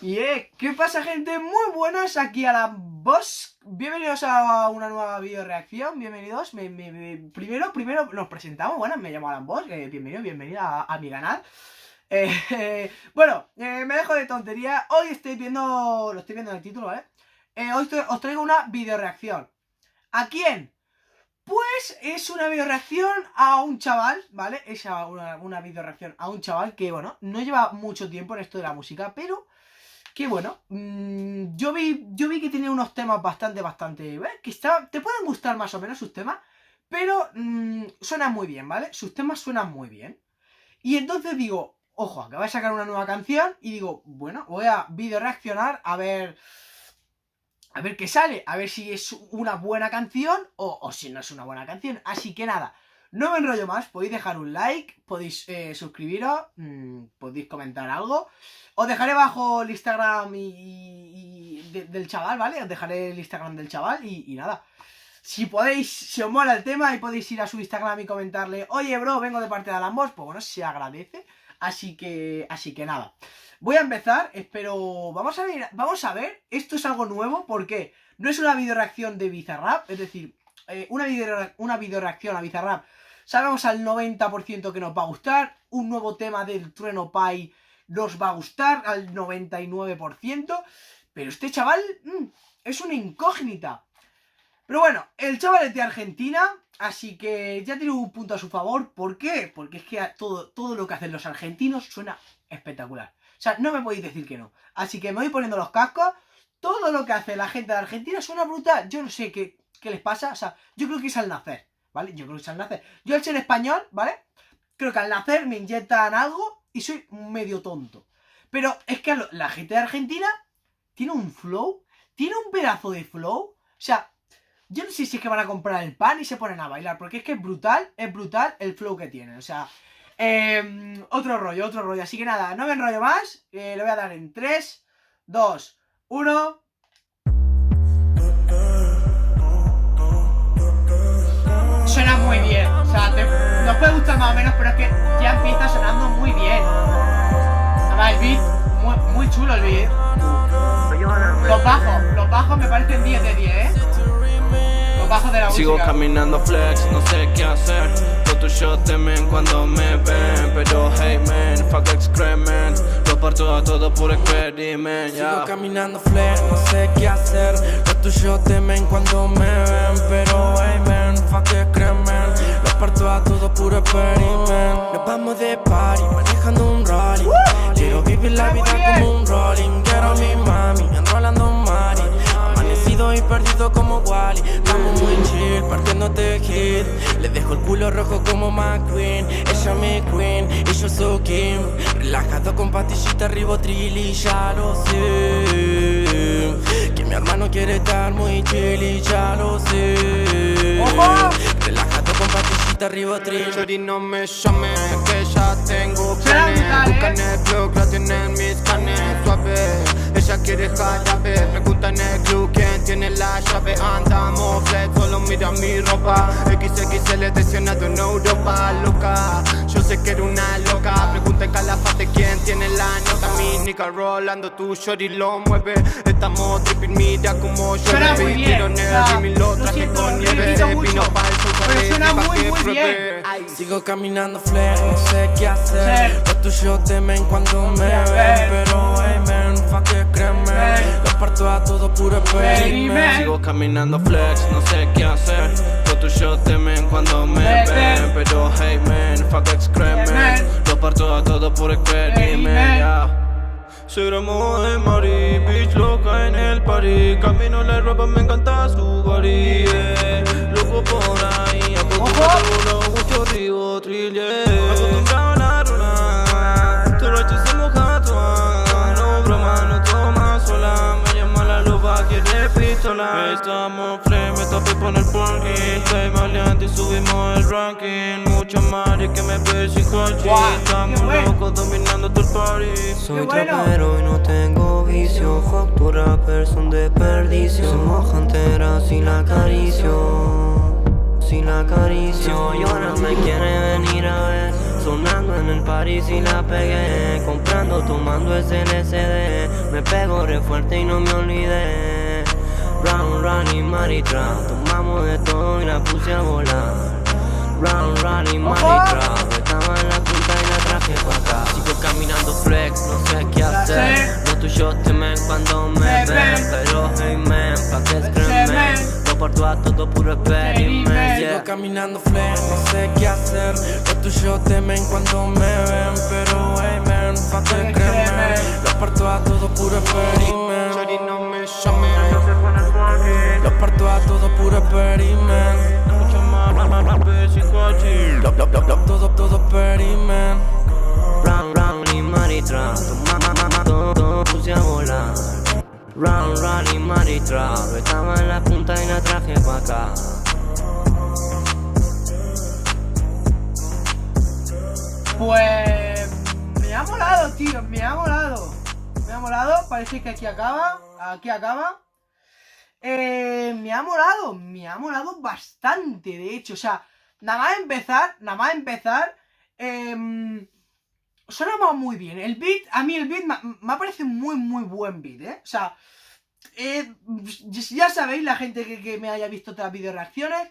¿Qué pasa, gente? Muy buenas, aquí a la voz. Bienvenidos a una nueva video reacción. Bienvenidos. Primero nos presentamos. Bueno, me llamo Alan Boss. Bienvenida a mi canal. Me dejo de tontería. Hoy lo estoy viendo en el título, ¿vale? Os traigo una video reacción. ¿A quién? Pues es una video reacción a un chaval, ¿vale? Es una video reacción a un chaval que, bueno, no lleva mucho tiempo en esto de la música, pero que bueno, yo vi que tiene unos temas bastante, que te pueden gustar más o menos sus temas, pero suenan muy bien, ¿vale? Sus temas suenan muy bien. Y entonces digo, ojo, acaba de sacar una nueva canción y digo, bueno, voy a video reaccionar a ver qué sale, a ver si es una buena canción o si no es una buena canción. Así que nada, no me enrollo más, podéis dejar un like, podéis suscribiros, podéis comentar algo. Os dejaré abajo el Instagram del chaval, ¿vale? Os dejaré el Instagram del chaval y nada. Si podéis, si os mola el tema y podéis ir a su Instagram y comentarle, oye bro, vengo de parte de Alan Boss, pues bueno, se agradece. Así que nada. Voy a empezar, espero... Vamos a ver, esto es algo nuevo, porque no es una video reacción de Bizarrap, es decir, una video reacción a Bizarrap. Sabemos al 90% que nos va a gustar, un nuevo tema del Trueno Pai nos va a gustar al 99%, pero este chaval es una incógnita. Pero bueno, el chaval es de Argentina, así que ya tiene un punto a su favor. ¿Por qué? Porque es que todo lo que hacen los argentinos suena espectacular. O sea, no me podéis decir que no. Así que me voy poniendo los cascos. Todo lo que hace la gente de Argentina suena brutal. Yo no sé qué les pasa. O sea, yo creo que es al nacer, ¿vale? Yo creo que es al nacer. Yo al ser español, ¿vale? Creo que al nacer me inyectan algo y soy medio tonto. Pero es que la gente de Argentina tiene un flow, tiene un pedazo de flow. O sea, yo no sé si es que van a comprar el pan y se ponen a bailar, porque es que es brutal el flow que tienen. O sea, otro rollo. Así que nada, no me enrollo más. Le voy a dar en 3, 2, 1. Suena muy bien. O sea, nos puede gustar más o menos, pero es que ya empieza sonando muy bien. Además, el beat, muy chulo el beat. Los bajos me parecen 10 de 10, ¿eh? Los bajos de la música. Sigo caminando flex, no sé qué hacer. Los tuyos temen cuando me ven, pero hey man, fuck excrement. Lo parto a todo por experiment, yeah. Sigo caminando flex, no sé qué hacer. Los tuyos temen cuando me ven, pero hey man, fuck excrement. Lo parto a todo por experiment. Nos vamos de party, manejando un rally. Quiero vivir la vida como un rolling. Quiero a mi mami, enrolando mari. Amanecido y perdido como Wally. Estamos muy chill, partiéndote hit. Le dejo el culo rojo como McQueen. Ella mi queen y yo soy Kim. Relajado con pastillita Ribotril y ya lo sé. Que mi hermano quiere estar muy chill y ya lo sé. Relajado con pastillita Ribotril. Shorty no me llame, que ya tengo planes. Buscan el blog, la tienen mis canes. Suave, ella quiere jarabe. Pregunta en el club quién tiene la llave. Andamos flex, solo mira mi ropa. XXL lesionado en Europa, loca. Yo sé que era una loca. Pregunta en Calafate quién tiene la nota. Mi nigga rolando, tu shorty lo mueve. Estamos tripping, mira como yo Suena muy bien. Tiro en el rim y lo traje con nieve. Vino falso, pero suena muy bien. Sigo caminando flex, no sé qué hacer. Los tuyos temen cuando me ven, pero hey man, fuck excrement. Los parto a todo puro experiment. Sigo caminando flex, no sé qué hacer. Los tuyos temen cuando me ven, pero hey man, fuck excrement. Lo parto a todo por experiment, yeah. Soy gramo de Mari, bitch loca en el party. Camino la ropa, me encanta su body, yeah. Loco por ahí, a poco te voló mucho Ribotril, yeah. Acostumbrado a la rola, todo lo hecho se moja toda. No broma, no toma sola. Me llama la loba, quiere pistola. Estamos flex, me tapé por el parking. Estoy maleante y subimos el ranking. Mucho más que me persigo al ching. Estamos locos dominando todo el party. Soy trapero y no tengo vicio. Fuck tu rapper, son desperdicio. Somos canteras si la acaricio. Si la acaricio. Y ahora me quiere venir a ver. Sonando en el París y la pegué. Comprando, tomando ese LSD. Me Me pego re fuerte y no me olvidé. Round, round y maritra. Tomamos de todo y la puse a volar. Round, round y maritra. Estaba en la punta y la traje pa' acá. Sigo caminando flex, no sé qué hacer. Los tuyos temen cuando me ven. Pero hey man, pa' que escremen. Lo parto a todo puro experimento. Sigo caminando flex, no sé qué hacer. Los tuyos temen cuando me ven. Pero hey man, pa' que cremen. Lo parto a todo puro experimento. Shawty, no me llame. Lo parto a todo puro experimento. Mucho más, Todo experimento. Round, round y maritra. Todo puse a volar. Round, round y maritra. Estaba en la punta y la traje pa' acá. Pues me ha molado, tío, me ha molado. Me ha molado, parece que aquí acaba. Aquí acaba. Me ha molado bastante, de hecho. O sea, nada más empezar. Sonaba muy bien. El beat, a mí el beat me parece muy buen beat, O sea, ya sabéis, la gente que me haya visto otras video reacciones,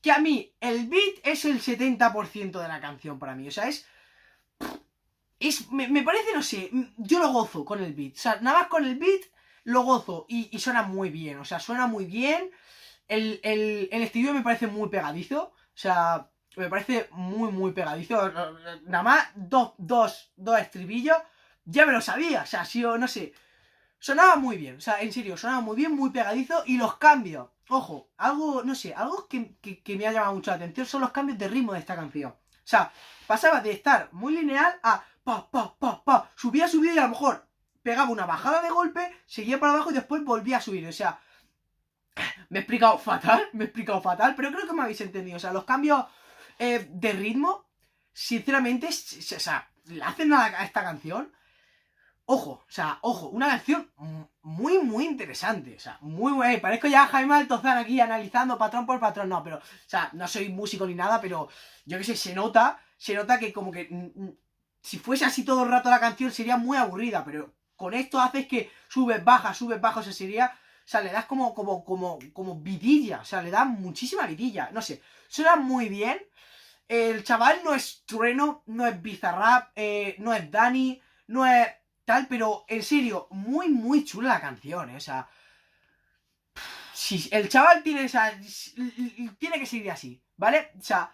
que a mí el beat es el 70% de la canción para mí. O sea, me parece, no sé, yo lo gozo con el beat. O sea, nada más con el beat lo gozo y suena muy bien. O sea, suena muy bien. El estribillo me parece muy pegadizo. O sea, me parece muy pegadizo. Nada más dos estribillos. Ya me lo sabía. O sea, sí o no sé. Sonaba muy bien. O sea, en serio, sonaba muy bien, muy pegadizo. Y los cambios. Ojo, algo, no sé, algo que me ha llamado mucho la atención son los cambios de ritmo de esta canción. O sea, pasaba de estar muy lineal a pa. Subía y a lo mejor pegaba una bajada de golpe, seguía para abajo y después volvía a subir. O sea, me he explicado fatal, pero creo que me habéis entendido. O sea, los cambios de ritmo, sinceramente, o sea, le hacen a esta canción. Ojo, una canción muy interesante. O sea, muy buena. Parezco ya Jaime Altozano aquí analizando patrón por patrón. No, pero, o sea, no soy músico ni nada, pero yo qué sé, se nota que como que si fuese así todo el rato la canción sería muy aburrida, pero con esto haces que subes, bajas, o sea, sería, o sea, le das como vidilla, o sea, le das muchísima vidilla, no sé, suena muy bien. El chaval no es Trueno, no es Bizarrap, no es Dani, no es tal, pero en serio, muy chula la canción, o sea, si el chaval tiene que seguir así, ¿vale? O sea,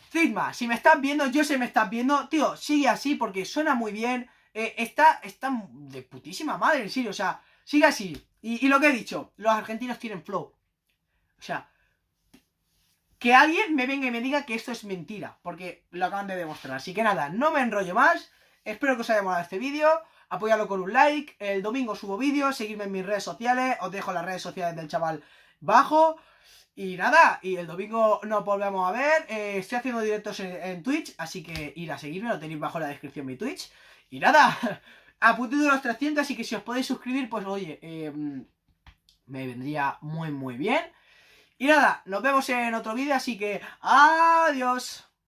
Cisma, si me estás viendo, yo sé que me estás viendo, tío, sigue así porque suena muy bien, está de putísima madre, en serio, o sea, sigue así. Y lo que he dicho, los argentinos tienen flow. O sea, que alguien me venga y me diga que esto es mentira, porque lo acaban de demostrar. Así que nada, no me enrollo más, espero que os haya molado este vídeo, apoyadlo con un like, el domingo subo vídeos, seguidme en mis redes sociales, os dejo las redes sociales del chaval bajo. Y nada, y el domingo nos volvemos a ver. Estoy haciendo directos en Twitch, así que ir a seguirme, lo tenéis bajo en la descripción mi Twitch. Y nada, a puntito de los 300, así que si os podéis suscribir, pues oye, me vendría muy bien. Y nada, nos vemos en otro vídeo, así que adiós.